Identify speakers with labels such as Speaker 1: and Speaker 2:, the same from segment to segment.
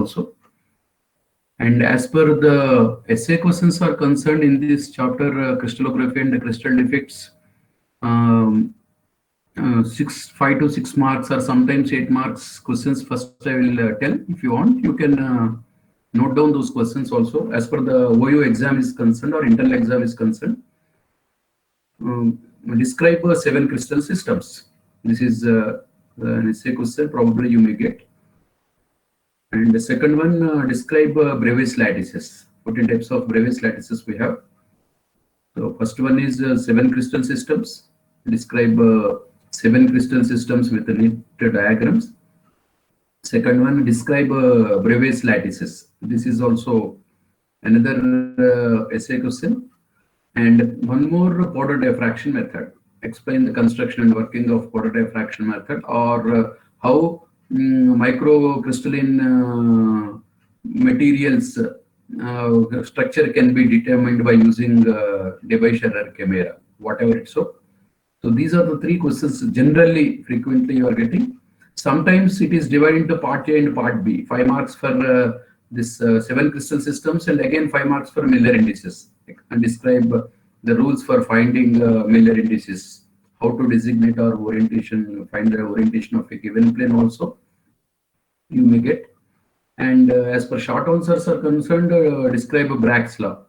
Speaker 1: also. And as per the essay questions are concerned in this chapter, crystallography and the crystal defects, um, 5 to 6 marks or sometimes 8 marks questions. First, I will tell. If you want, you can note down those questions also. As per the OU exam is concerned or internal exam is concerned, describe 7 crystal systems. This is an essay question. Probably you may get. And the second one, describe Bravais lattices. 14 types of Bravais lattices we have. So first one is 7 crystal systems. Describe 7 crystal systems with neat diagrams. Second one, describe Bravais lattices. This is also another essay question. And one more, powder diffraction method. Explain the construction and working of powder diffraction method, or how microcrystalline materials structure can be determined by using Debye-Scherrer camera, whatever it's so. So these are the 3 questions generally frequently you are getting. Sometimes it is divided into part A and part B. 5 marks for this 7 crystal systems, and again 5 marks for Miller indices. And describe the rules for finding Miller indices, how to designate or orientation, find the orientation of a given plane also you may get. And as per short answers are concerned, describe Bragg's law.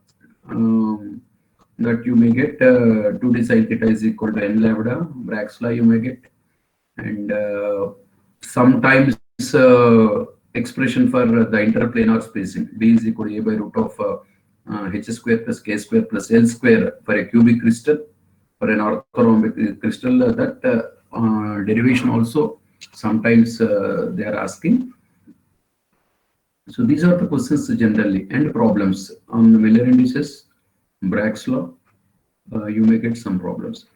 Speaker 1: That you may get 2d sin theta is equal to n lambda. Bragg's law you may get. And sometimes expression for the interplanar spacing, d is equal to a by root of h square plus k square plus l square for a cubic crystal. For an orthorhombic crystal, that derivation also sometimes they are asking. So these are the questions generally, and problems on the Miller indices, Bragg's law. You may get some problems.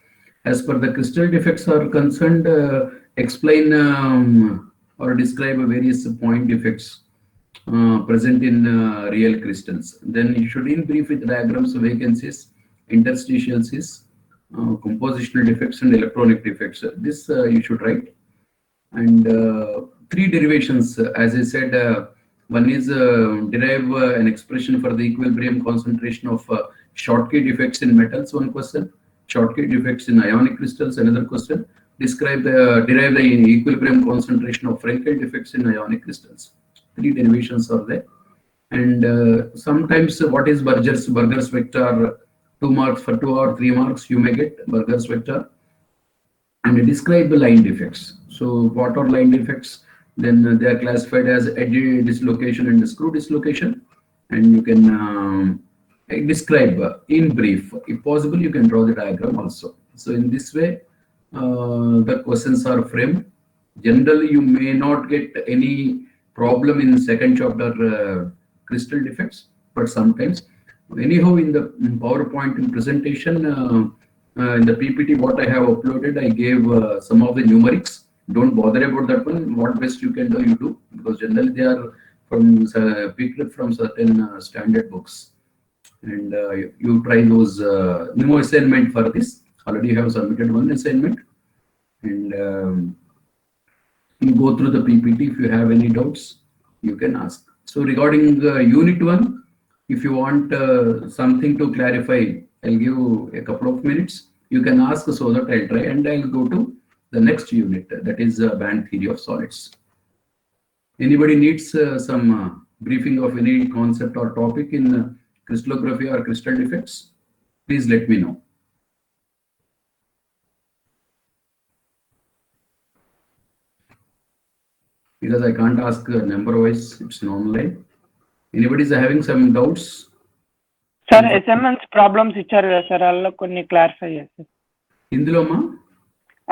Speaker 1: As per the crystal defects are concerned, explain or describe various point defects present in real crystals. Then you should in brief with diagrams, vacancies, interstitials, compositional defects and electronic defects. This you should write. And 3 derivations, as I said, one is derive an expression for the equilibrium concentration of Schottky defects in metals, one question. Schottky defects in ionic crystals, another question. Derive the equilibrium concentration of Frenkel defects in ionic crystals. 3 derivations are there. And sometimes what is Burger's vector? 2 marks for 2 or 3 marks you may get Burger's vector. And describe the line defects. So what are line defects? Then they are classified as edge dislocation and screw dislocation. And you can describe in brief. If possible, you can draw the diagram also. So in this way, the questions are framed. Generally, you may not get any problem in second chapter crystal defects, but sometimes. Anyhow, in the PowerPoint presentation, in the PPT, what I have uploaded, I gave some of the numerics. Don't bother about that one. What best you can do, you do, because generally they are from picked from certain standard books. And you try those new assignment for this. Already you have submitted one assignment, and you go through the PPT. If you have any doubts, you can ask. So regarding unit 1, if you want something to clarify, I'll give a couple of minutes. You can ask so that I'll try, and I'll go to the next unit, that is band theory of solids. Anybody needs some briefing of any concept or topic in crystallography or crystal defects? Please let me know. Because I can't ask number wise, it's non-line. Anybody is having some doubts?
Speaker 2: Sir, assignments problems ఇచ్చారు కదా sir, అలా కొన్ని clarify చేస్తారు.
Speaker 1: ఇందులోమా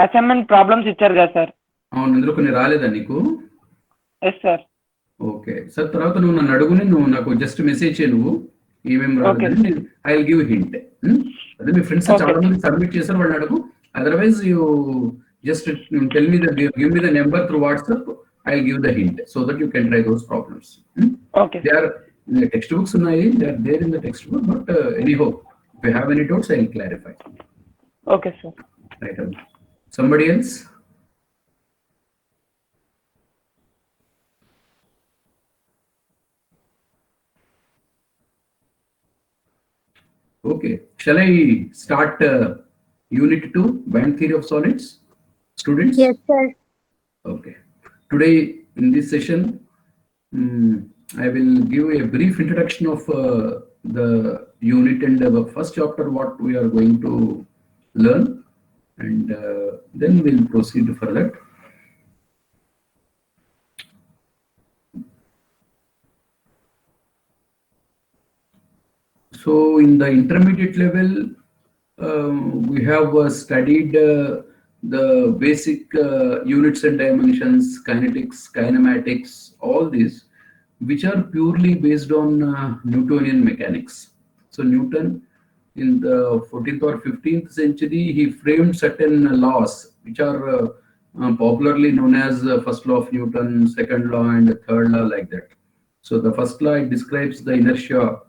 Speaker 2: assignment problems ఇచ్చారు కదా sir?
Speaker 1: అవును, ఇందులో కొన్ని రాలేదా నీకు?
Speaker 2: Yes sir.
Speaker 1: ఓకే సార్, తర్వాత నువ్వు నన్ను అడుగుని, నువ్వు నాకు జస్ట్ మెసేజ్ చేయి, నువ్వు ఏమేమి రాలేదని. I will give hint. అదే మీ ఫ్రెండ్స్ చాలా మంది సబ్మిట్ చేశారు, వాళ్ళని అడుగు. Otherwise you just tell me give me the number through WhatsApp. I will give the hint so that you can try those problems.
Speaker 2: Okay.
Speaker 1: They are in the textbooks, they are there in the textbook, but anyhow, if you have any doubts, I will clarify.
Speaker 2: Okay, sir.
Speaker 1: Right. Somebody else? Okay, shall I start Unit 2, Band Theory of Solids? Students?
Speaker 3: Yes, sir.
Speaker 1: Okay. Today in this session, I will give a brief introduction of the unit and the first chapter, what we are going to learn, and then we'll proceed further. So in the intermediate level, we have studied the basic units and dimensions, kinetics, kinematics, all these, which are purely based on Newtonian mechanics. So Newton, in the 14th or 15th century, he framed certain laws, which are popularly known as first law of Newton, second law, and third law, like that. So the first law, it describes the inertia,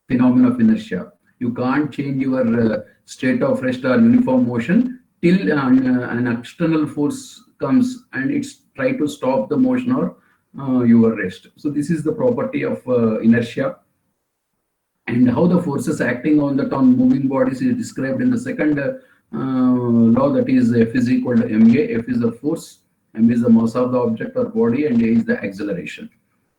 Speaker 1: phenomenon of inertia. You can't change your state of rest or uniform motion till an external force comes and it's try to stop the motion or your rest. So this is the property of inertia, and how the forces acting on that on moving bodies is described in the second law, that is F is equal to ma. F is the force, m is the mass of the object or body, and a is the acceleration.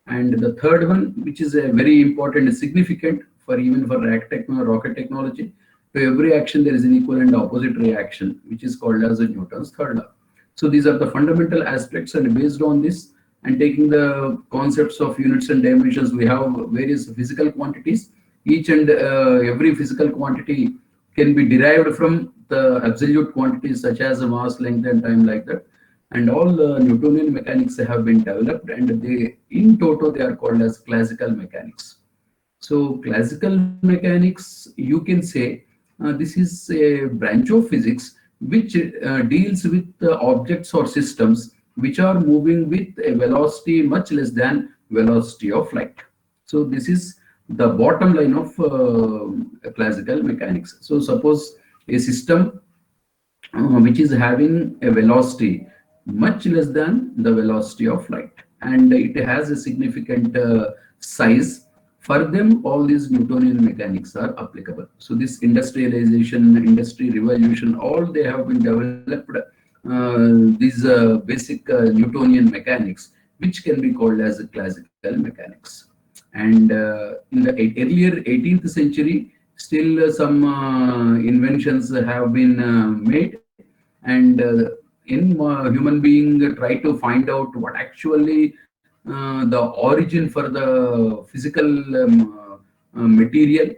Speaker 1: And the third one, which is a very important and significant for even for rocket technology, to every action there is an equal and opposite reaction, which is called as the Newton's third law. So these are the fundamental aspects, and based on this and taking the concepts of units and dimensions, we have various physical quantities. Each and every physical quantity can be derived from the absolute quantities such as mass, length, and time, like that. And all the Newtonian mechanics have been developed, and they, in toto, they are called as classical mechanics. So classical mechanics, you can say, this is a branch of physics which deals with objects or systems which are moving with a velocity much less than velocity of light. So this is the bottom line of classical mechanics. So suppose a system which is having a velocity much less than the velocity of light, and it has a significant size. For them, all these Newtonian mechanics are applicable. So this industrialization, industry revolution, all they have been developed these basic Newtonian mechanics, which can be called as classical mechanics. And in the earlier 18th century, still some inventions have been made, and in human being try to find out what actually the origin for the physical material.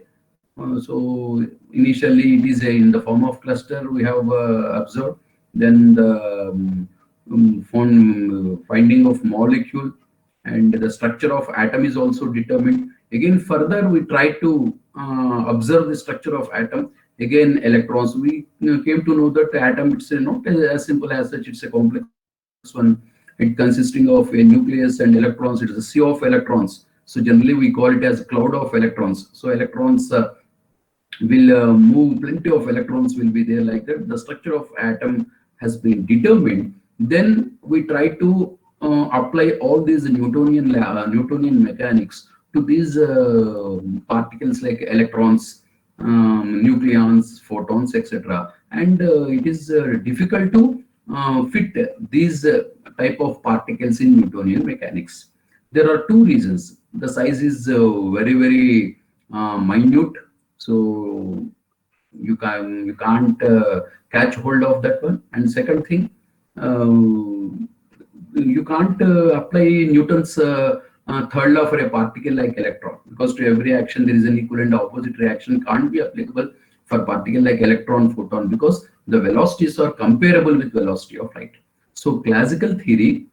Speaker 1: So initially it is in the form of cluster we have observed, then the finding of molecule, and the structure of atom is also determined. Again further we try to observe the structure of atom. Again electrons, we came to know that atom, it's not as simple as such, it's a complex one. It consisting of a nucleus and electrons. It is a sea of electrons. So generally we call it as a cloud of electrons. So electrons will move, plenty of electrons will be there, like that. The structure of atom has been determined. Then we try to apply all these Newtonian mechanics to these particles like electrons, nucleons, photons, etc. And it is difficult to fit these type of particles in Newtonian mechanics. There are two reasons. The size is very minute, so you can't catch hold of that one. And second thing, you can't apply Newton's third law for a particle like electron, because to every action there is an equal and opposite reaction. Can't be applicable for particle like electron, photon, because the velocities are comparable with velocity of light. So classical theory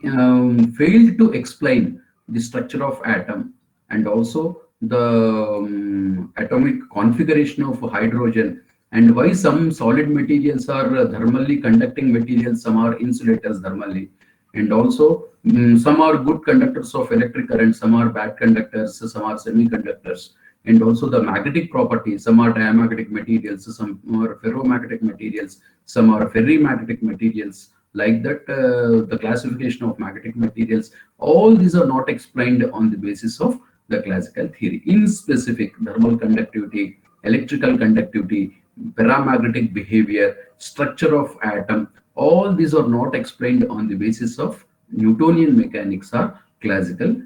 Speaker 1: failed to explain the structure of atom, and also the atomic configuration of hydrogen, and why some solid materials are thermally conducting materials, some are insulators thermally, and also some are good conductors of electric current, some are bad conductors, some are semiconductors. And also the magnetic properties, some are diamagnetic materials, some are ferromagnetic materials, some are ferrimagnetic materials, like that. The classification of magnetic materials, all these are not explained on the basis of the classical theory. In specific, thermal conductivity, electrical conductivity, paramagnetic behavior, structure of atom, all these are not explained on the basis of Newtonian mechanics or classical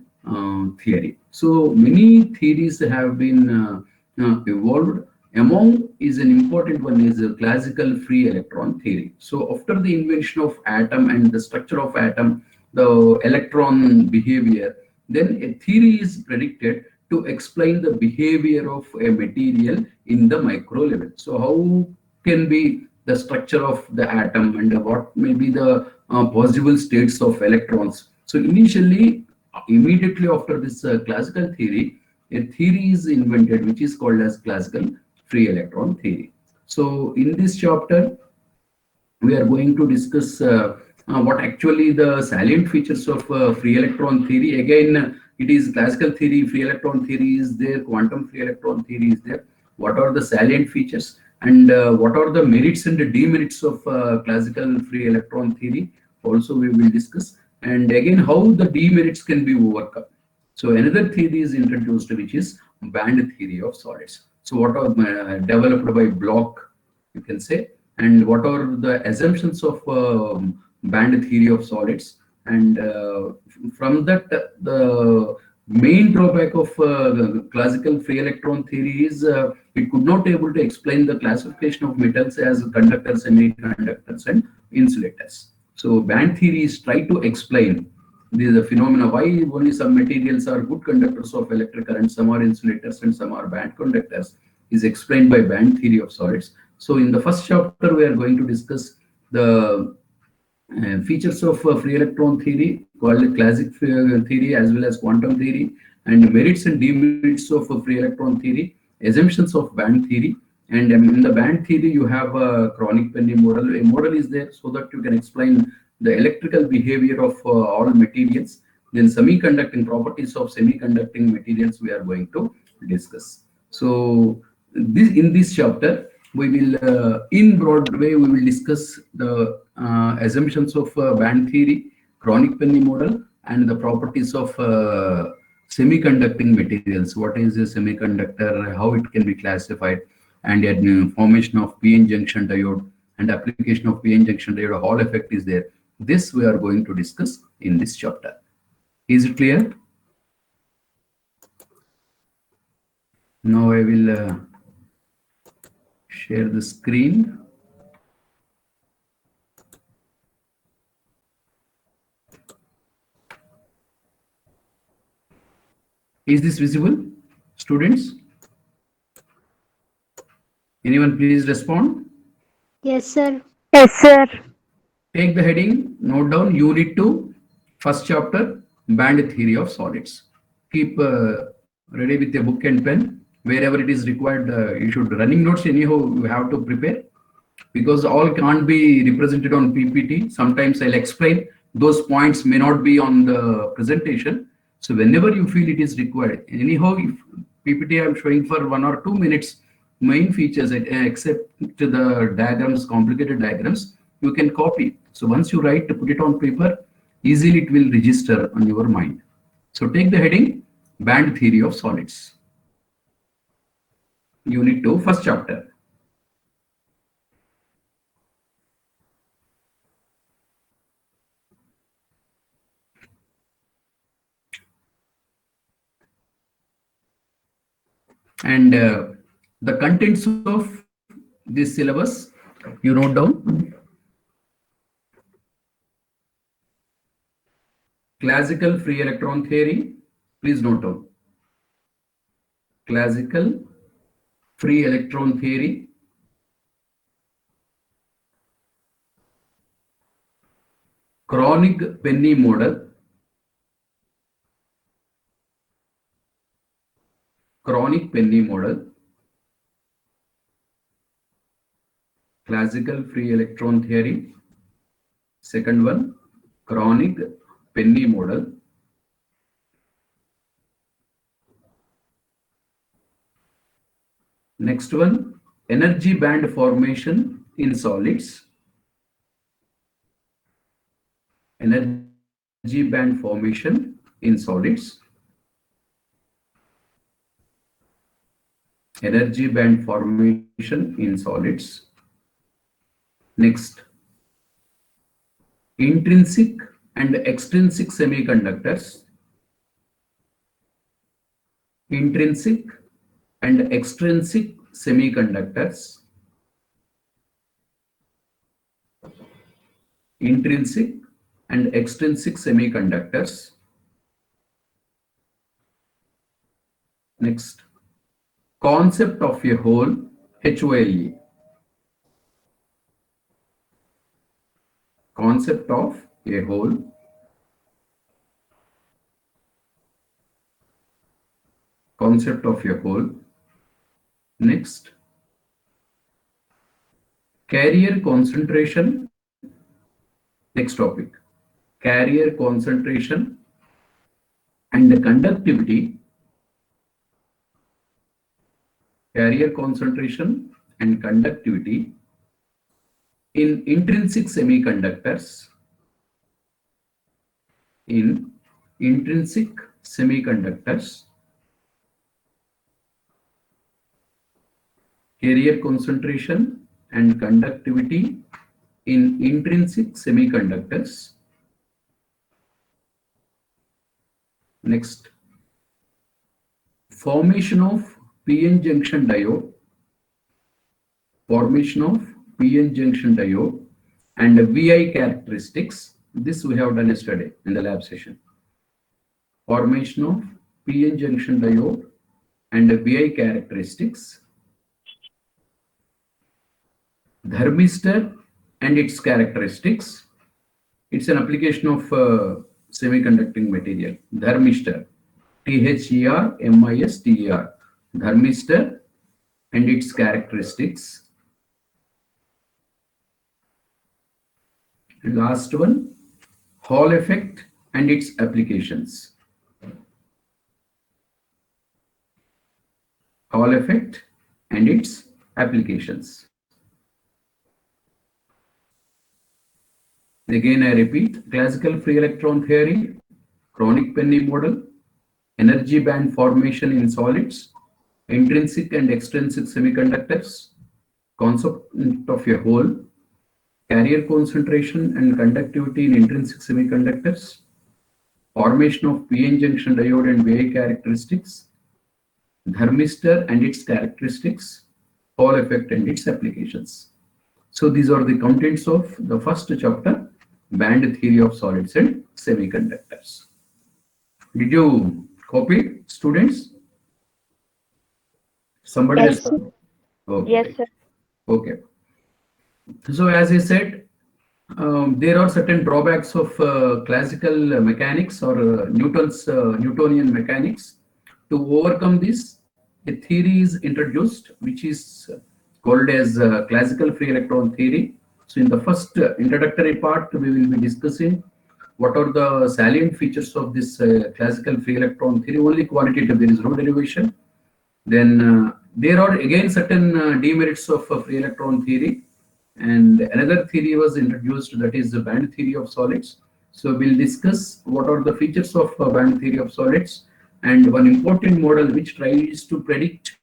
Speaker 1: theory. So many theories have been evolved. Among is an important one is the classical free electron theory. So after the invention of atom and the structure of atom, the electron behavior, then a theory is predicted to explain the behavior of a material in the micro level. So how can be the structure of the atom and what may be the possible states of electrons. So initially, immediately after this classical theory, a theory is invented which is called as classical free electron theory. So in this chapter, we are going to discuss what actually the salient features of free electron theory. Again, it is classical theory, free electron theory is there, quantum free electron theory is there. What are the salient features and what are the merits and the demerits of classical free electron theory? Also, we will discuss. And again, how the demerits can be overcome. So another theory is introduced, which is band theory of solids. So what are developed by Bloch, you can say, and what are the assumptions of band theory of solids, and from that the main drawback of classical free electron theory is it could not able to explain the classification of metals as conductors, semiconductors, and insulators. So band theories try to explain the phenomena why only some materials are good conductors of electric current, some are insulators, and some are band conductors is explained by band theory of solids. So in the first chapter, we are going to discuss the features of free electron theory called classic theory as well as quantum theory, and merits and demerits of free electron theory, assumptions of band theory. And in the band theory, you have a Kronig-Penney model. A model is there so that you can explain the electrical behavior of all materials. Then semiconducting properties of semiconducting materials we are going to discuss. So in this chapter, we will in broad way we will discuss the assumptions of band theory, Kronig-Penney model, and the properties of semiconducting materials. What is a semiconductor, how it can be classified, and formation of p-n junction diode and application of p-n junction diode, Hall effect is there. This we are going to discuss in this chapter. Is it clear? Now I will share the screen. Is this visible, students? Anyone please respond?
Speaker 3: Yes, sir.
Speaker 2: Yes, sir.
Speaker 1: Take the heading, note down Unit 2, first chapter, band theory of solids. Keep ready with a book and pen. Wherever it is required, you should running notes anyhow you have to prepare, because all can't be represented on PPT. Sometimes I'll explain, those points may not be on the presentation. So whenever you feel it is required, anyhow, if PPT I'm showing for 1 or 2 minutes, main features except the diagrams, complicated diagrams, you can copy. So once you write, put it on paper, easily it will register on your mind. So take the heading, band theory of solids. Unit 2, first chapter. And the contents of this syllabus, you note down. Classical free electron theory, please note down. Classical free electron theory, Kronig-Penney model, Kronig-Penney model, classical free electron theory. Second one, Kronig-Penney model. Next one, energy band formation in solids. Energy band formation in solids. energy band formation in solids. Next, intrinsic and extrinsic semiconductors. Intrinsic and extrinsic semiconductors. Intrinsic and extrinsic semiconductors. Next, concept of a whole, HOLE. Concept of a whole. Concept of a whole. Next, carrier concentration. Next topic, carrier concentration and the conductivity. Carrier concentration and conductivity in intrinsic semiconductors. In intrinsic semiconductors. Carrier concentration and conductivity in intrinsic semiconductors. Next, formation of PN junction diode. Formation of PN junction diode and VI characteristics. This we have done yesterday in the lab session. Formation of PN junction diode and VI characteristics. Thermistor and its characteristics. It's an application of semiconducting material. Thermistor, THERMISTER, thermistor and its characteristics. Last one, Hall effect and its applications. Hall effect and its applications. Again, I repeat, classical free electron theory, Kronig-Penney model, energy band formation in solids, intrinsic and extrinsic semiconductors, concept of a whole, carrier concentration and conductivity in intrinsic semiconductors, formation of PN junction diode and VI characteristics, thermistor and its characteristics, Hall effect and its applications. So these are the contents of the first chapter, band theory of solids and semiconductors. Did you copy, students? Somebody
Speaker 3: Yes,
Speaker 1: has. Okay.
Speaker 3: Yes, sir.
Speaker 1: Okay. So as I said, there are certain drawbacks of classical mechanics or Newtonian mechanics. To overcome this, a theory is introduced, which is called as classical free electron theory. So in the first introductory part, we will be discussing what are the salient features of this classical free electron theory. Only quantitative, there is no derivation. Then there are again certain demerits of free electron theory, and another theory was introduced, that is the band theory of solids. So we'll discuss what are the features of band theory of solids, and one important model which tries to predict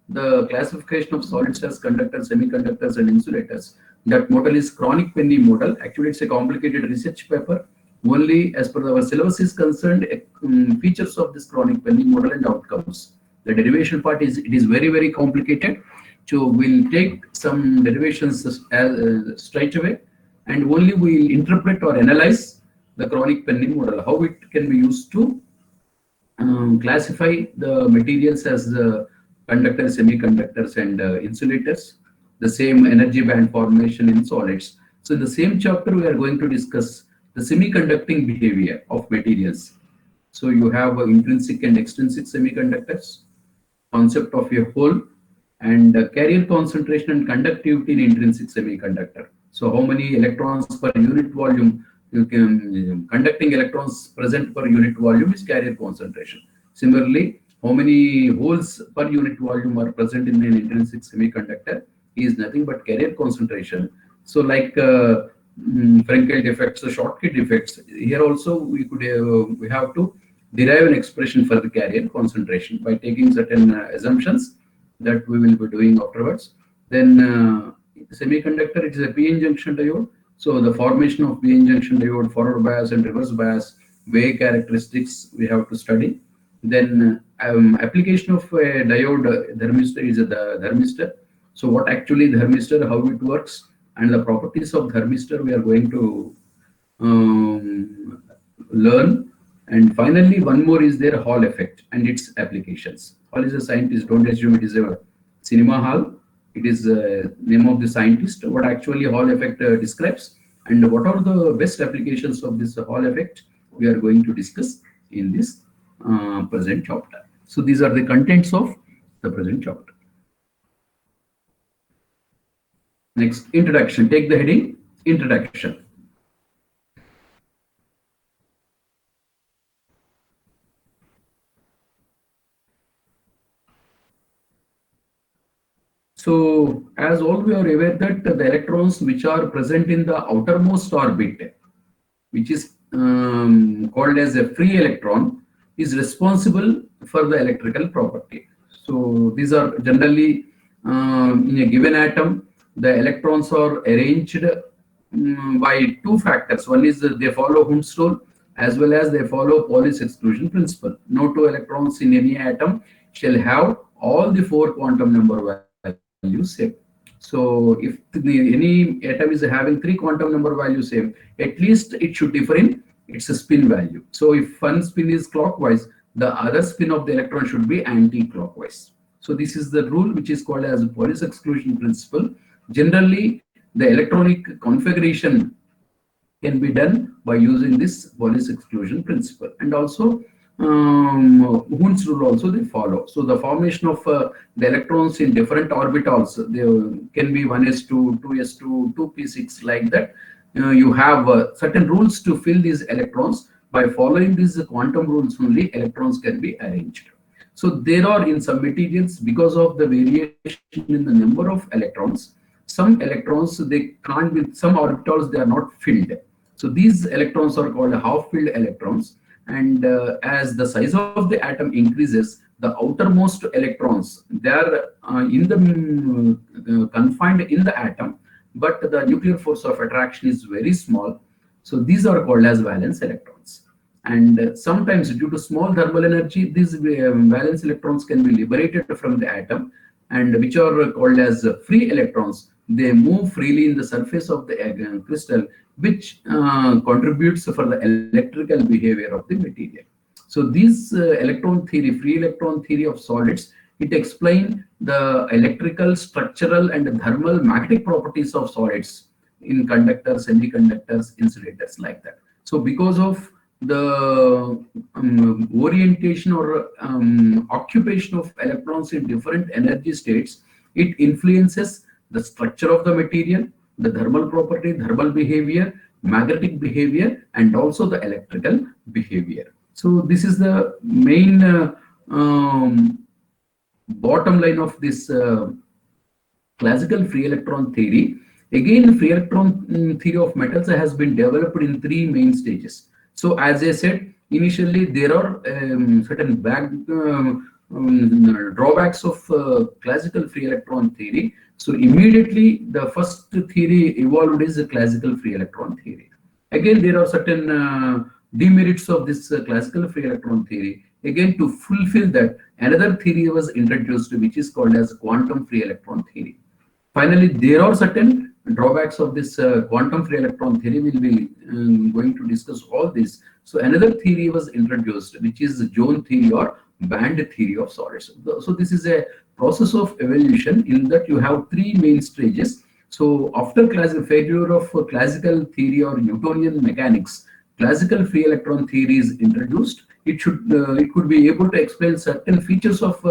Speaker 1: the classification of solids as conductors, semiconductors, and insulators. That model is Kronig-Penney model. Actually, it's a complicated research paper. Only as per our syllabus is concerned, features of this Kronig-Penney model and outcomes. The derivation part is very, very complicated. So we'll take some derivations straight away, and only we'll interpret or analyze the Kronig-Penney model, how it can be used to classify the materials as the conductors, semiconductors, and insulators, the same energy band formation in solids. So in the same chapter, we are going to discuss the semiconducting behavior of materials. So you have intrinsic and extrinsic semiconductors, concept of a whole, and carrier concentration and conductivity in intrinsic semiconductor. So how many electrons per unit volume you can conducting electrons present per unit volume is carrier concentration. Similarly, how many holes per unit volume are present in an intrinsic semiconductor is nothing but carrier concentration. So like Frenkel defects, the Schottky defects, here also we could we have to derive an expression for the carrier concentration by taking certain assumptions that we will be doing afterwards. Then semiconductor, it is a p-n junction diode. So the formation of p-n junction diode, forward bias and reverse bias, way characteristics we have to study. Then application of a diode thermistor is the thermistor. So what actually thermistor, how it works, and the properties of thermistor we are going to learn. And finally, one more is there, Hall effect and its applications. Hall is a scientist. Don't assume it is a cinema hall. It is the name of the scientist. What actually Hall effect describes, and what are the best applications of this Hall effect, we are going to discuss in this present chapter. So these are the contents of the present chapter. Next, introduction. Take the heading, introduction. So as all we are aware that the electrons which are present in the outermost orbit, which is called as a free electron, is responsible for the electrical property. So these are generally in a given atom, the electrons are arranged by two factors. One is they follow Hund's rule, as well as they follow Pauli's exclusion principle. No two electrons in any atom shall have all the four quantum number values same. So if any atom is having three quantum number values same, at least it should differ in its spin value. So if one spin is clockwise, the other spin of the electron should be anti-clockwise. So this is the rule which is called as Pauli's exclusion principle. Generally, the electronic configuration can be done by using this Pauli's exclusion principle, and also Hund's rule also they follow. So the formation of the electrons in different orbitals, they can be 1s2, 2s2, 2p6, like that. You have certain rules to fill these electrons. By following these quantum rules only, electrons can be arranged. So there are in some materials, because of the variation in the number of electrons, some electrons they can't be, some orbitals they are not filled. So these electrons are called half-filled electrons. And as the size of the atom increases, the outermost electrons, they are in the confined in the atom, but the nuclear force of attraction is very small. So these are called as valence electrons. And sometimes due to small thermal energy, these valence electrons can be liberated from the atom, and which are called as free electrons. They move freely in the surface of the crystal, which contributes for the electrical behavior of the material. So this electron theory, free electron theory of solids, it explains the electrical, structural, and thermal magnetic properties of solids in conductors, semiconductors, insulators, like that. So because of the orientation or occupation of electrons in different energy states, it influences the structure of the material, the thermal property, thermal behavior, magnetic behavior, and also the electrical behavior. So this is the main bottom line of this classical free electron theory. Again, free electron theory of metals has been developed in three main stages. So as I said, initially there are certain drawbacks of classical free electron theory. So immediately the first theory evolved is the classical free electron theory. Again, there are certain demerits of this classical free electron theory. Again, to fulfill that, another theory was introduced, which is called as quantum free electron theory. Finally, there are certain drawbacks of this quantum free electron theory. We'll be going to discuss all this. So another theory was introduced, which is the Jones theory or band theory of solids. So this is a process of evolution in that you have three main stages. So after failure of classical theory or Newtonian mechanics, classical free electron theory is introduced. It could be able to explain certain features of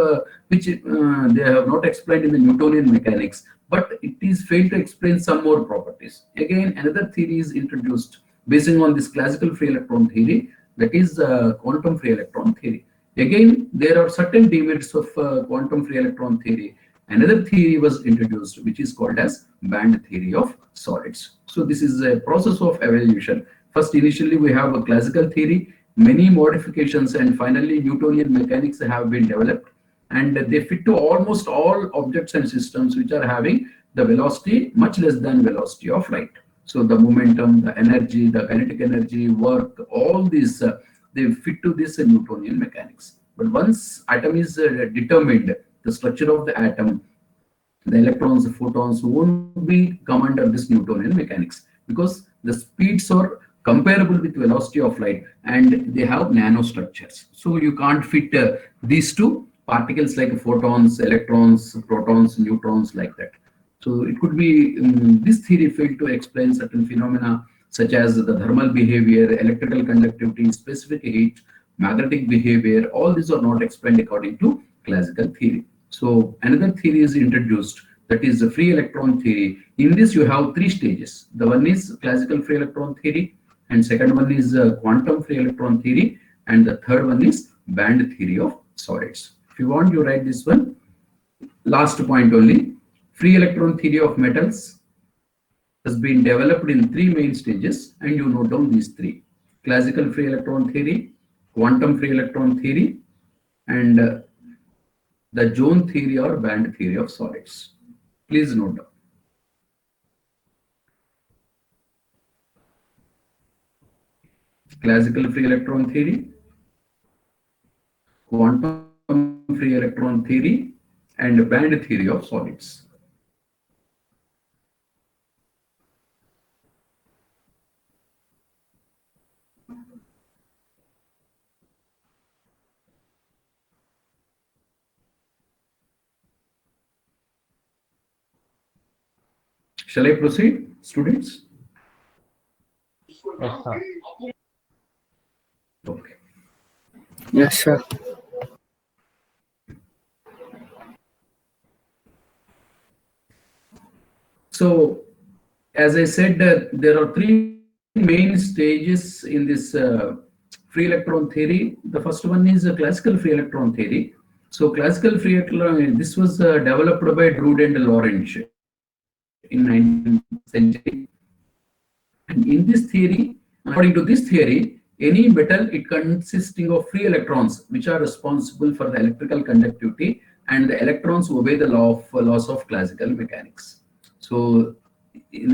Speaker 1: which they have not explained in the Newtonian mechanics, but it is failed to explain some more properties. Again, another theory is introduced basing on this classical free electron theory, that is quantum free electron theory. Again, there are certain demerits of quantum free electron theory. Another theory was introduced, which is called as band theory of solids. So this is a process of evolution. First, initially we have a classical theory, many modifications, and finally Newtonian mechanics have been developed. and they fit to almost all objects and systems which are having the velocity much less than velocity of light. So the momentum, the energy, the kinetic energy, work, all these they fit to this Newtonian mechanics. But once atom is determined, the structure of the atom, the electrons, the photons won't be come under this Newtonian mechanics, because the speeds are comparable with velocity of light and they have nanostructures. So you can't fit these two particles like photons, electrons, protons, neutrons, like that. So it could be this theory failed to explain certain phenomena such as the thermal behavior, electrical conductivity, specific heat, magnetic behavior. All these are not explained according to classical theory. So another theory is introduced, that is the free electron theory. In this you have three stages. The one is classical free electron theory, and second one is quantum free electron theory, and the third one is band theory of solids. If you want, you write this one. Last point only. Free electron theory of metals has been developed in three main stages, and you note down these three: classical free electron theory, quantum free electron theory, and the zone theory or band theory of solids. Please note down. Classical free electron theory, quantum free electron theory, and band theory of solids. Shall I proceed, students?
Speaker 3: Yes, sir.
Speaker 1: Okay.
Speaker 4: Yes, sir.
Speaker 1: So, as I said, there are three main stages in this free electron theory. The first one is classical free electron theory. So, classical free electron, this was developed by Drude and Lorentz in 19th century. And in this theory, according to this theory, any metal, it consisting of free electrons which are responsible for the electrical conductivity, and the electrons obey the laws of classical mechanics. So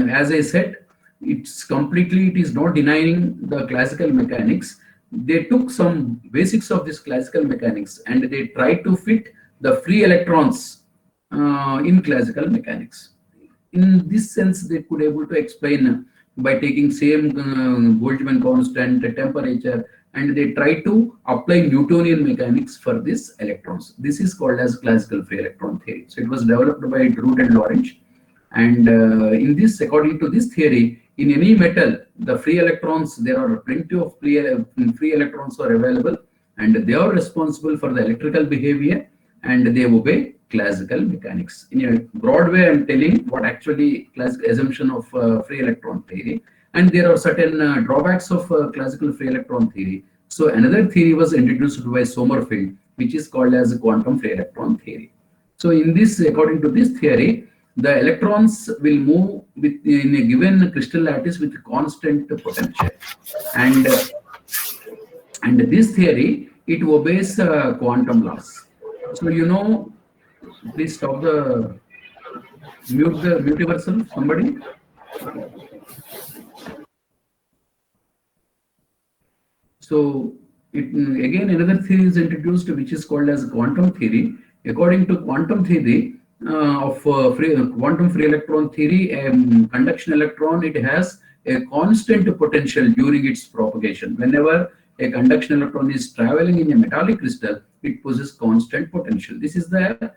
Speaker 1: as I said, it is not denying the classical mechanics. They took some basics of this classical mechanics and they tried to fit the free electrons in classical mechanics. In this sense, they could able to explain by taking same Boltzmann constant, temperature, and they try to apply Newtonian mechanics for these electrons. This is called as classical free electron theory. So it was developed by Drude and Lorentz. And in this, according to this theory, in any metal, the free electrons, there are plenty of free electrons are available, and they are responsible for the electrical behavior, and they obey classical mechanics. In a broad way, I'm telling what actually classical assumption of free electron theory, and there are certain drawbacks of classical free electron theory. So another theory was introduced by Sommerfeld, which is called as quantum free electron theory. So in this, according to this theory, the electrons will move in a given crystal lattice with constant potential, and this theory, it obeys quantum laws. So you know, please stop the mute yourself, somebody. So again another theory is introduced which is called as quantum theory. According to quantum theory of quantum free electron theory, a conduction electron, it has a constant potential during its propagation. Whenever a conduction electron is traveling in a metallic crystal, it possesses constant potential. This is the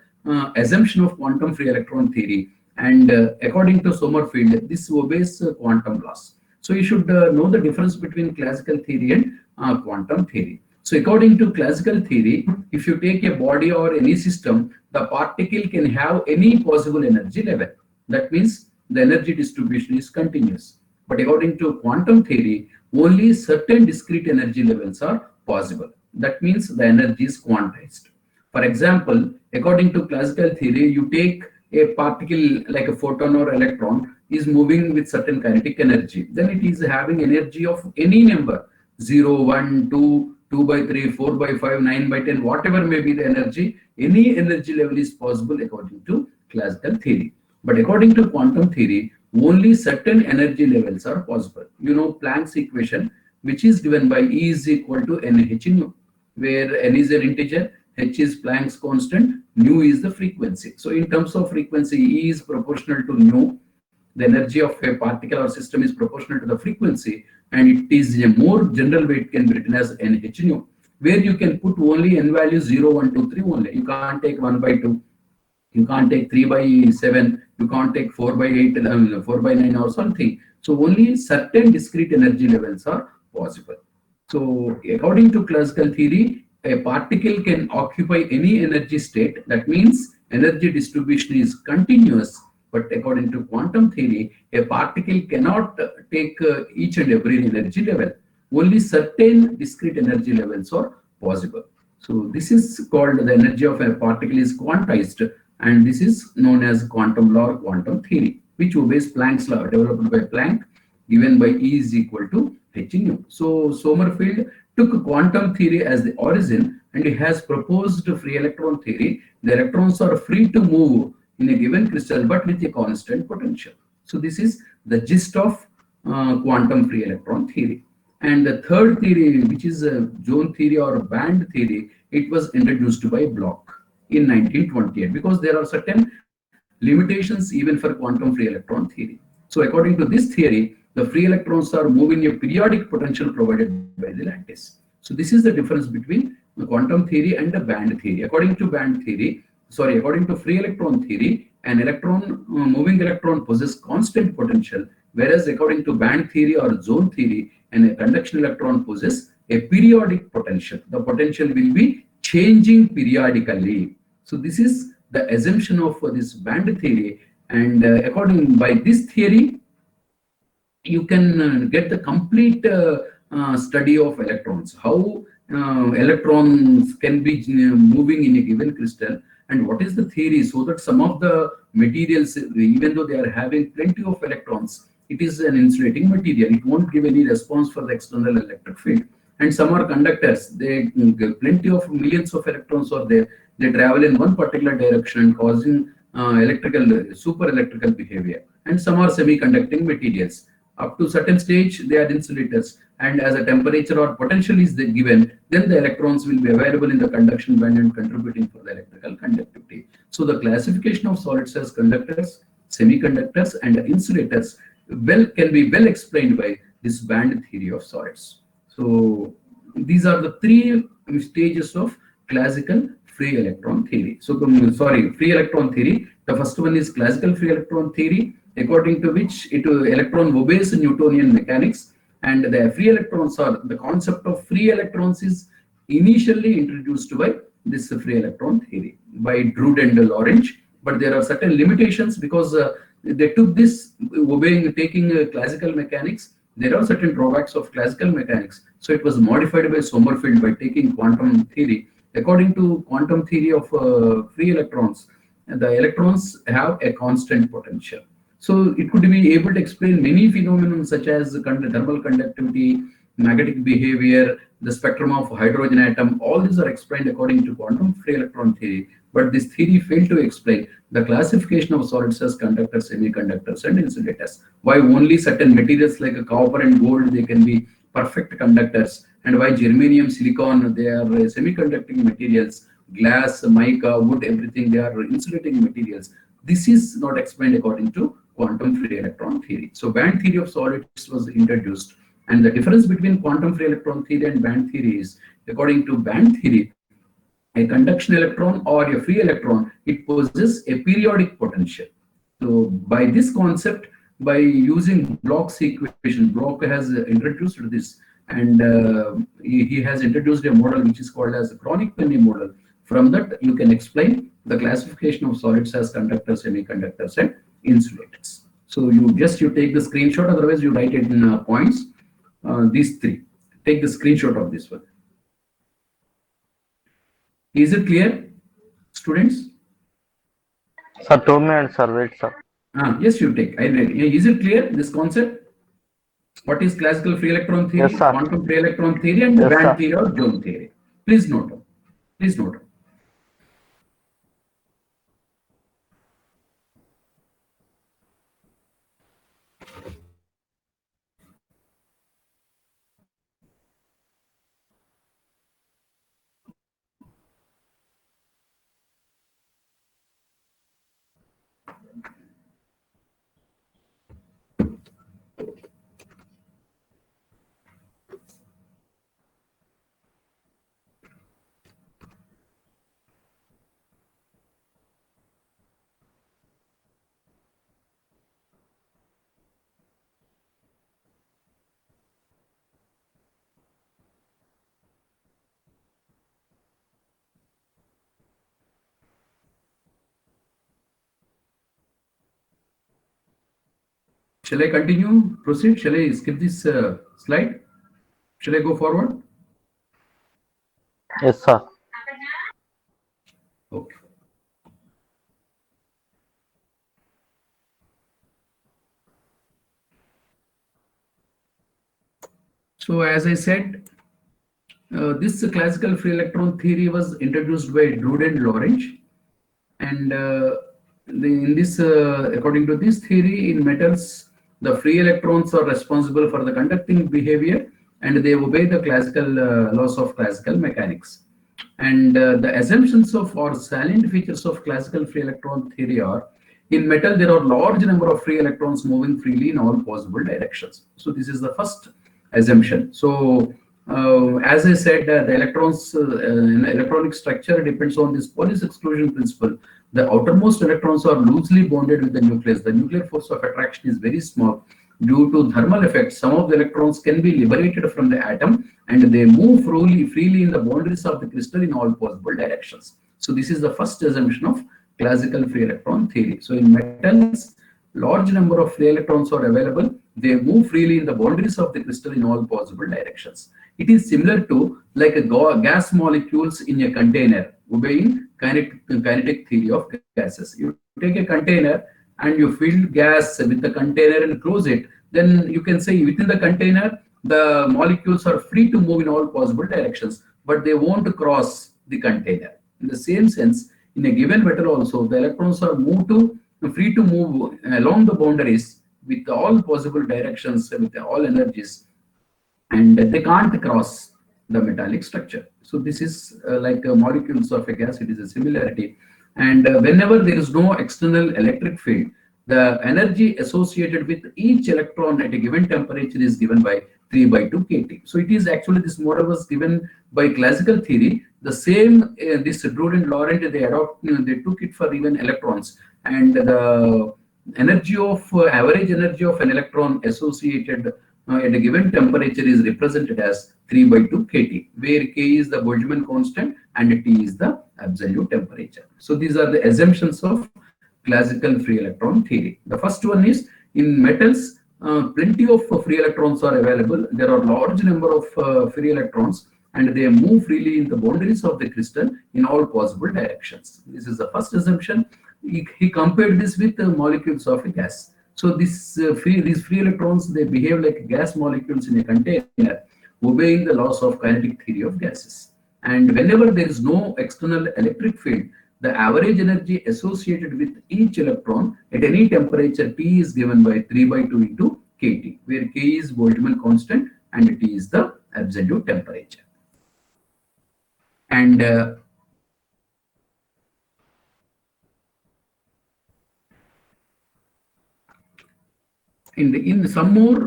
Speaker 1: assumption of quantum free electron theory, and according to Sommerfeld, this obeys quantum laws. So you should know the difference between classical theory and quantum theory. So according to classical theory, if you take a body or any system, the particle can have any possible energy level. That means the energy distribution is continuous. But according to quantum theory, only certain discrete energy levels are possible. That means the energy is quantized. For example, according to classical theory, you take a particle like a photon or electron is moving with certain kinetic energy. Then it is having energy of any number, 0, 1, 2, 2 by 3, 4 by 5, 9 by 10, whatever may be the energy, any energy level is possible according to classical theory. But according to quantum theory, only certain energy levels are possible. You know Planck's equation, which is given by E is equal to NH nu, where N is an integer, H is Planck's constant, nu is the frequency. So in terms of frequency, E is proportional to nu. The energy of a particle or system is proportional to the frequency, and it is a more general way it can be written as NH nu, where you can put only n values 0, 1, 2, 3 only. You can't take 1 by 2, you can't take 3 by 7, you can't take 4 by 8, 4 by 9 or something. So only certain discrete energy levels are possible. So according to classical theory, a particle can occupy any energy state. That means energy distribution is continuous. But according to quantum theory, a particle cannot take each and every energy level. Only certain discrete energy levels are possible. So this is called the energy of a particle is quantized, and this is known as quantum law or quantum theory, which obeys Planck's law developed by Planck, given by E is equal to H nu. So Sommerfeld took quantum theory as the origin, and he has proposed free electron theory. The electrons are free to move in a given crystal, but with a constant potential. So this is the gist of quantum free electron theory. And the third theory, which is zone theory or band theory, it was introduced by Bloch in 1928, because there are certain limitations even for quantum free electron theory. So according to this theory, the free electrons are moving a periodic potential provided by the lattice. So this is the difference between the quantum theory and the band theory. According to free electron theory, an electron, moving electron possesses constant potential, whereas according to band theory or zone theory, a conduction electron possesses a periodic potential. The potential will be changing periodically. So this is the assumption of this band theory, and by this theory, you can get the complete study of electrons, how electrons can be moving in a given crystal, and what is the theory, so that some of the materials, even though they are having plenty of electrons, it is an insulating material. It won't give any response for the external electric field. And some are conductors. They plenty of millions of electrons are there. They travel in one particular direction, causing super electrical behavior. And some are semiconducting materials. Up to certain stage, they are insulators. And as a temperature or potential is given, then the electrons will be available in the conduction band and contributing for the electrical conductivity. So the classification of solids as conductors, semiconductors, and insulators can be well explained by this band theory of solids. So these are the three stages of classical free electron theory. So free electron theory. The first one is classical free electron theory, according to which electron obeys Newtonian mechanics, and the free electrons the concept of free electrons is initially introduced by this free electron theory by Drude and Lorentz. But there are certain limitations because they took this taking classical mechanics. There are certain drawbacks of classical mechanics, so it was modified by Sommerfeld by taking quantum theory. According to quantum theory of free electrons, the electrons have a constant potential. So it could be able to explain many phenomena such as thermal conductivity, magnetic behavior, the spectrum of hydrogen atom. All these are explained according to quantum free electron theory. But this theory failed to explain the classification of solids as conductors, semiconductors, and insulators. Why only certain materials like copper and gold, they can be perfect conductors, and why germanium, silicon, they are semiconducting materials, glass, mica, wood, everything, they are insulating materials. This is not explained according to quantum free electron theory. So band theory of solids was introduced, and the difference between quantum free electron theory and band theory is, according to band theory, a conduction electron or a free electron, it possesses a periodic potential. So by this concept, by using Bloch's equation, Bloch has introduced this, and he has introduced a model which is called as the Kronig-Penney model. From that, you can explain the classification of solids as conductors, semiconductors, and insulators. So you take the screenshot, otherwise you write it in points. These three. Take the screenshot of this one. Is it clear, students?
Speaker 3: Sir, 2 minutes, sir. Wait, sir.
Speaker 1: Yes, you take. I read. Is it clear, this concept? What is classical free electron theory?
Speaker 3: Yes, sir.
Speaker 1: Quantum free electron theory and
Speaker 3: Yes,
Speaker 1: band
Speaker 3: sir.
Speaker 1: theory or zone theory. Please note down. Please note down. Shall I continue? Proceed? Shall I skip this slide? Shall I go forward?
Speaker 3: Yes, sir.
Speaker 1: Okay. So as I said, this classical free electron theory was introduced by Drude and Lorentz, and according to this theory, in metals, the free electrons are responsible for the conducting behavior, and they obey the classical laws of classical mechanics. And the assumptions of or salient features of classical free electron theory are: in metal, there are large number of free electrons moving freely in all possible directions. So this is the first assumption. So as I said, the electrons in electronic structure depends on this Pauli exclusion principle. The outermost electrons are loosely bonded with the nucleus. The nuclear force of attraction is very small. Due to thermal effects, some of the electrons can be liberated from the atom and they move freely in the boundaries of the crystal in all possible directions. So this is the first assumption of classical free electron theory. So in metals, large number of free electrons are available. They move freely in the boundaries of the crystal in all possible directions. It is similar to like a gas molecules in a container, obeying kinetic theory of gases. You take a container and you fill gas with the container and close it, then you can say within the container, the molecules are free to move in all possible directions, but they won't cross the container. In the same sense, in a given metal also, the electrons are free to move along the boundaries with all possible directions, with all energies, and they can't cross the metallic structure. So this is like molecules of a gas, it is a similarity. And whenever there is no external electric field, the energy associated with each electron at a given temperature is given by 3/2 kT. So it is actually, this model was given by classical theory. The same, this Drude and Lorentz, they took it for even electrons, and the energy of average energy of an electron associated at a given temperature is represented as 3/2 kT, where K is the Boltzmann constant and T is the absolute temperature. So these are the assumptions of classical free electron theory. The first one is, in metals, plenty of free electrons are available. There are large number of free electrons and they move freely in the boundaries of the crystal in all possible directions. This is the first assumption. He compared this with the molecules of a gas. So these free electrons, they behave like gas molecules in a container, obeying the laws of kinetic theory of gases. And whenever there is no external electric field, the average energy associated with each electron at any temperature T is given by 3/2 into kT, where K is Boltzmann constant and T is the absolute temperature. And in some more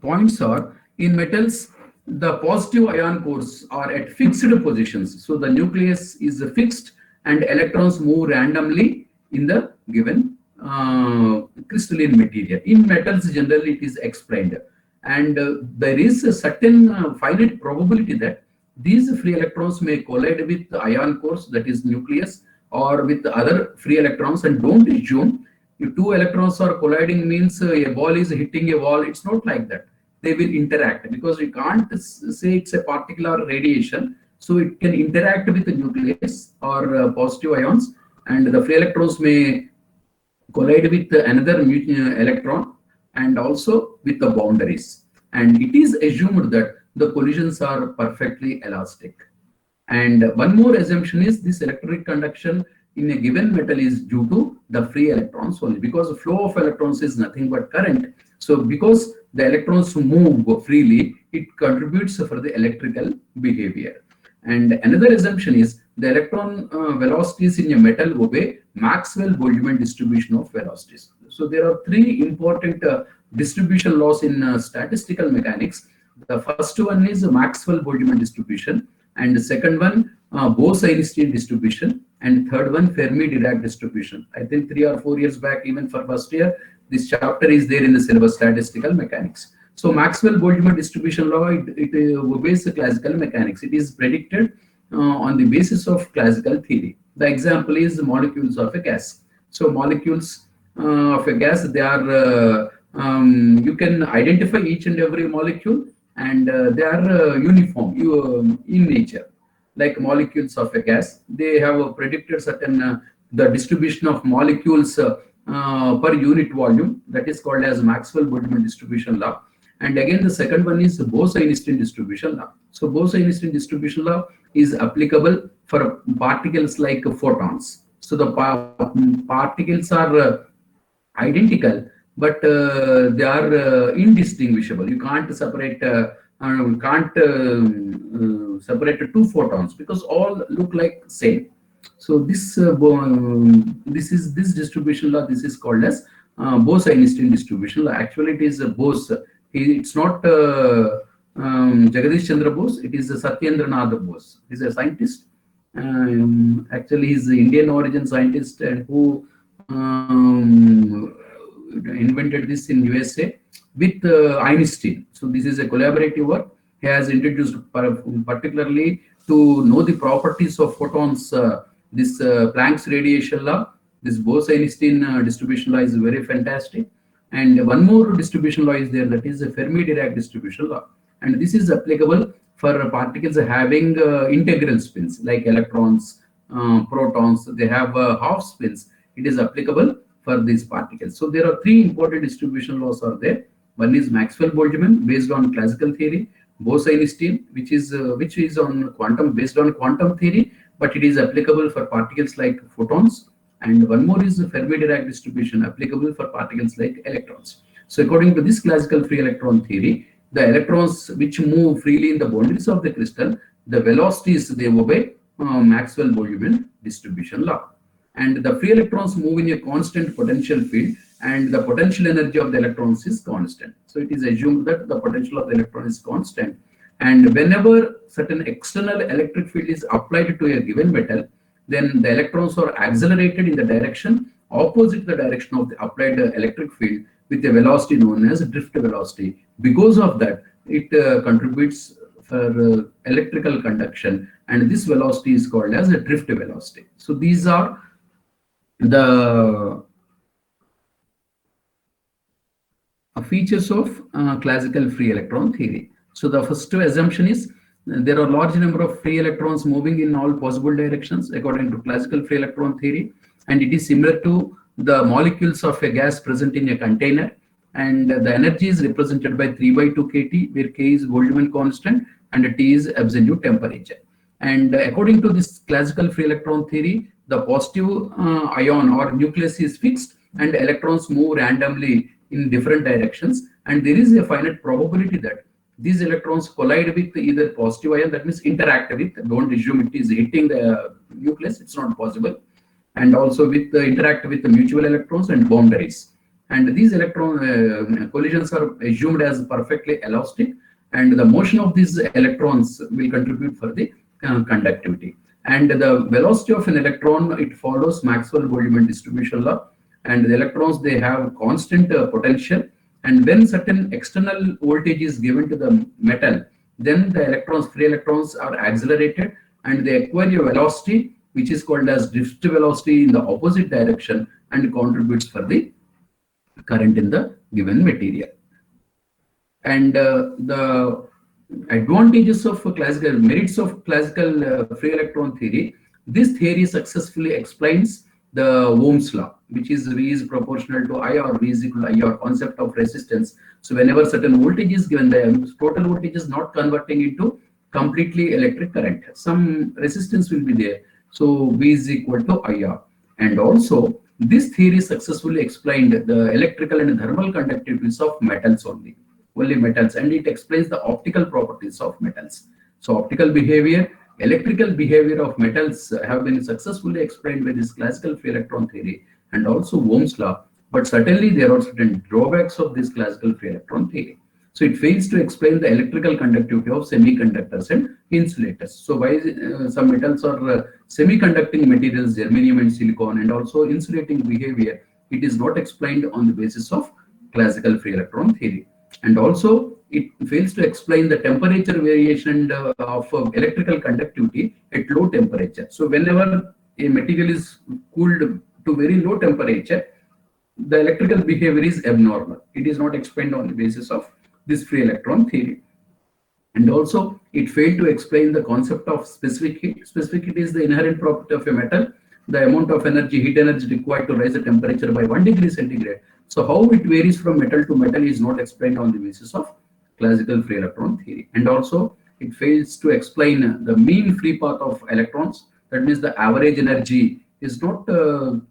Speaker 1: points are, in metals, the positive ion cores are at fixed positions. So the nucleus is fixed and electrons move randomly in the given crystalline material. In metals, generally it is explained. And there is a certain finite probability that these free electrons may collide with the ion cores, that is nucleus, or with other free electrons. And don't assume if two electrons are colliding means a ball is hitting a wall. It's not like that. They will interact, because you can't say it's a particular radiation. So it can interact with the nucleus or positive ions, and the free electrons may collide with another electron, and also with the boundaries. And it is assumed that the collisions are perfectly elastic. And one more assumption is this electric conduction in a given metal is due to the free electrons only, because the flow of electrons is nothing but current. So because the electrons move freely, it contributes for the electrical behavior. And another assumption is the electron velocities in a metal obey Maxwell-Boltzmann distribution of velocities. So there are three important distribution laws in statistical mechanics. The first one is Maxwell-Boltzmann distribution, and the second one Bose-Einstein distribution, and third one Fermi-Dirac distribution. I think 3 or 4 years back, even for first year, this chapter is there in the syllabus statistical mechanics. So Maxwell-Boltzmann distribution law, it obeys the classical mechanics. It is predicted on the basis of classical theory. The example is the molecules of a gas. So molecules of a gas, they are you can identify each and every molecule, and they are uniform in nature. Like molecules of a gas, they have predicted certain the distribution of molecules per unit volume. That is called as Maxwell-Boltzmann distribution law. And again, the second one is Bose-Einstein distribution law. So Bose-Einstein distribution law is applicable for particles like photons. So the particles are identical, but they are indistinguishable. You can't separate separate two photons because all look like same. So this distribution law. This is called as Bose-Einstein distribution law. Actually, it is Bose. It's not Jagadish Chandra Bose. It is Satyendra Nath Bose. He's a scientist. Actually, he's an Indian origin scientist and who invented this in USA with Einstein. So this is a collaborative work. He has introduced particularly to know the properties of photons. This Planck's radiation law, this Bose-Einstein distribution law is very fantastic. And one more distribution law is there, that is the Fermi-Dirac distribution law. And this is applicable for particles having integral spins like electrons, protons. They have half spins. It is applicable for these particles. So there are three important distribution laws are there. One is Maxwell-Boltzmann based on classical theory, Bose-Einstein, which is on quantum, based on quantum theory, but it is applicable for particles like photons. And one more is the Fermi-Dirac distribution, applicable for particles like electrons. So according to this classical free electron theory, the electrons which move freely in the boundaries of the crystal, the velocities, they obey Maxwell-Boltzmann distribution law. And the free electrons move in a constant potential field, and the potential energy of the electrons is constant. So it is assumed that the potential of the electron is constant. And whenever certain external electric field is applied to a given metal, then the electrons are accelerated in the direction opposite the direction of the applied electric field with a velocity known as drift velocity. Because of that, it contributes for electrical conduction, and this velocity is called as a drift velocity. So these are the features of classical free electron theory. So the first assumption is there are large number of free electrons moving in all possible directions according to classical free electron theory, and it is similar to the molecules of a gas present in a container, and the energy is represented by 3/2 kT, where K is Boltzmann constant and T is absolute temperature. And according to this classical free electron theory, the positive ion or nucleus is fixed and electrons move randomly in different directions, and there is a finite probability that these electrons collide with either positive ion, that means interact with, don't assume it is hitting the nucleus, it's not possible, and also with interact with the mutual electrons and boundaries. And these electron collisions are assumed as perfectly elastic, and the motion of these electrons will contribute for the conductivity. And the velocity of an electron, it follows Maxwell-Boltzmann distribution law, and the electrons, they have constant potential, and when certain external voltage is given to the metal, then the electrons, free electrons, are accelerated and they acquire a velocity which is called as drift velocity in the opposite direction and contributes for the current in the given material. And the advantages of classical, merits of classical free electron theory, this theory successfully explains the Ohm's law, which is V is proportional to I or V is equal to I, or concept of resistance. So whenever certain voltage is given, the total voltage is not converting into completely electric current. Some resistance will be there. So V is equal to IR. And also this theory successfully explained the electrical and thermal conductivities of metals only metals, and it explains the optical properties of metals. So optical behavior, electrical behavior of metals have been successfully explained by this classical free electron theory and also Ohm's law. But certainly there are certain drawbacks of this classical free electron theory. So it fails to explain the electrical conductivity of semiconductors and insulators. So why some metals are semiconducting materials, germanium and silicon, and also insulating behavior, it is not explained on the basis of classical free electron theory. And also it fails to explain the temperature variation of electrical conductivity at low temperature. So whenever a material is cooled to very low temperature, the electrical behavior is abnormal. It is not explained on the basis of this free electron theory. And also it failed to explain the concept of specific heat. Specific heat is the inherent property of a metal, the amount of energy, heat energy required to raise the temperature by 1 degree centigrade. So how it varies from metal to metal is not explained on the basis of classical free electron theory. And also it fails to explain the mean free path of electrons. That means the average energy is not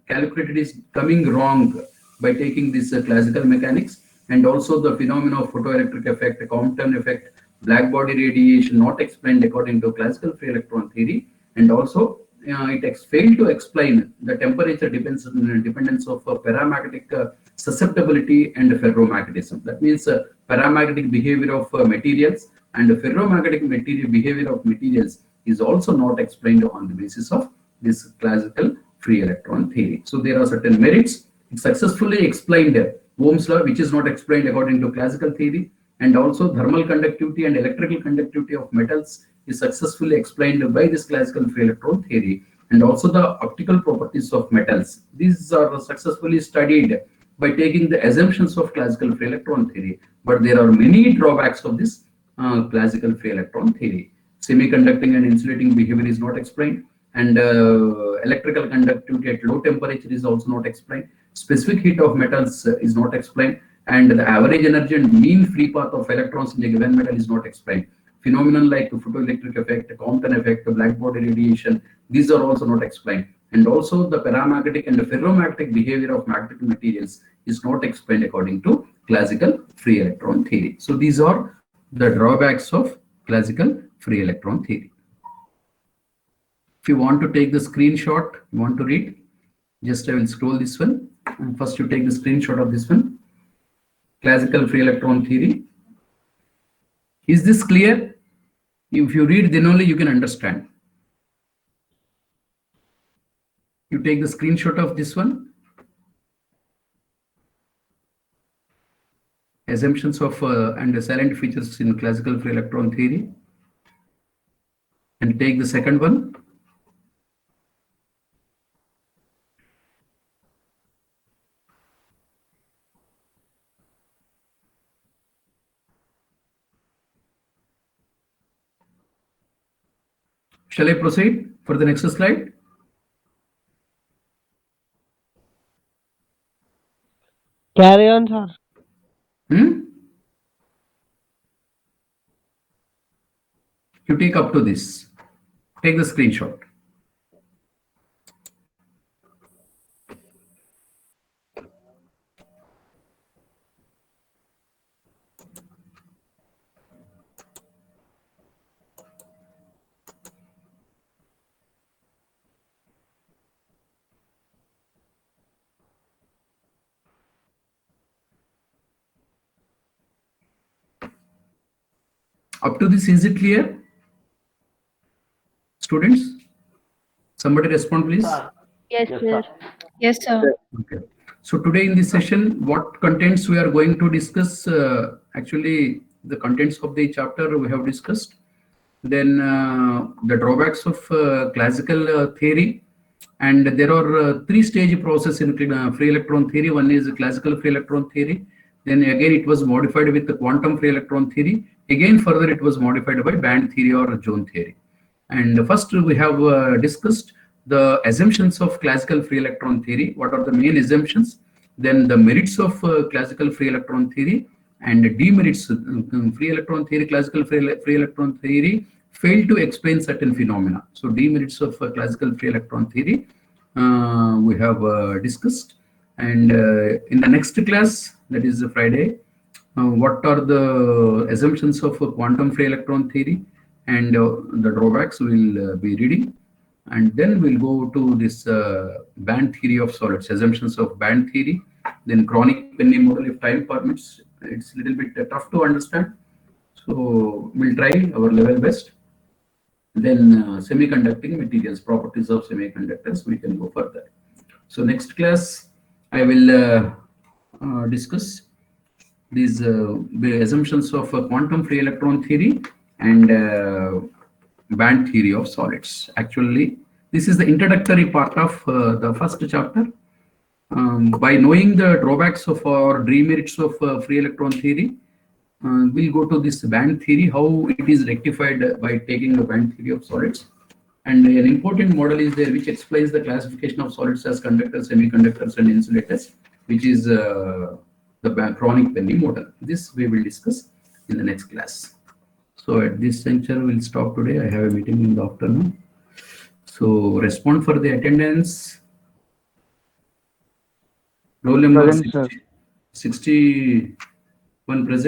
Speaker 1: calculated, is coming wrong by taking this classical mechanics. And also the phenomena of photoelectric effect, Compton effect, black body radiation not explained according to classical free electron theory. And also it failed to explain the temperature dependence of paramagnetic susceptibility and ferromagnetism. That means paramagnetic behavior of materials and ferromagnetic behavior of materials is also not explained on the basis of this classical free electron theory. So there are certain merits. It successfully explained Ohm's law, which is not explained according to classical theory, and also thermal conductivity and electrical conductivity of metals is successfully explained by this classical free electron theory, and also the optical properties of metals. These are successfully studied by taking the assumptions of classical free electron theory. But there are many drawbacks of this classical free electron theory. Semiconducting and insulating behavior is not explained, and electrical conductivity at low temperature is also not explained. Specific heat of metals is not explained, and the average energy and mean free path of electrons in a given metal is not explained. Phenomenon like photoelectric effect, Compton effect, black body radiation, these are also not explained. And also the paramagnetic and the ferromagnetic behavior of magnetic materials is not explained according to classical free electron theory. So these are the drawbacks of classical free electron theory. If you want to take the screenshot, you want to read, just I will scroll this one. And first you take the screenshot of this one. Classical free electron theory. Is this clear? If you read, then only you can understand. You take the screenshot of this one. Assumptions of and the silent features in classical free electron theory. And take the second one. Shall I proceed for the next slide?
Speaker 5: Carry on, sir.
Speaker 1: You take up to this. Take the screenshot. Up to this, is it clear? Students? Somebody respond, please.
Speaker 6: Yes, sir. Yes, sir.
Speaker 1: Okay. So today in this session, what contents we are going to discuss? Actually, the contents of the chapter we have discussed. Then the drawbacks of classical theory. And there are three-stage process in free electron theory. One is classical free electron theory. Then again, it was modified with the quantum free electron theory. Again, further, it was modified by band theory or zone theory. And first, we have discussed the assumptions of classical free electron theory. What are the main assumptions? Then the merits of classical free electron theory and demerits. Free electron theory, classical free electron theory failed to explain certain phenomena. So demerits of classical free electron theory we have discussed. And in the next class, that is Friday, what are the assumptions of quantum free electron theory and the drawbacks we'll be reading. And then we'll go to this band theory of solids, assumptions of band theory, then Kronig-Penney model if time permits. It's a little bit tough to understand. So we'll try our level best. Then semiconducting materials, properties of semiconductors, we can go further. So next class, I will discuss these the assumptions of quantum free electron theory and band theory of solids. Actually, this is the introductory part of the first chapter. By knowing the drawbacks of or demerits of free electron theory, we'll go to this band theory, how it is rectified by taking the band theory of solids. And an important model is there which explains the classification of solids as conductors, semiconductors, and insulators, which is the Kronig-Penney model. This we will discuss in the next class. So at this juncture, we'll stop today. I have a meeting in the afternoon. So respond for the attendance. Roll number 61 present.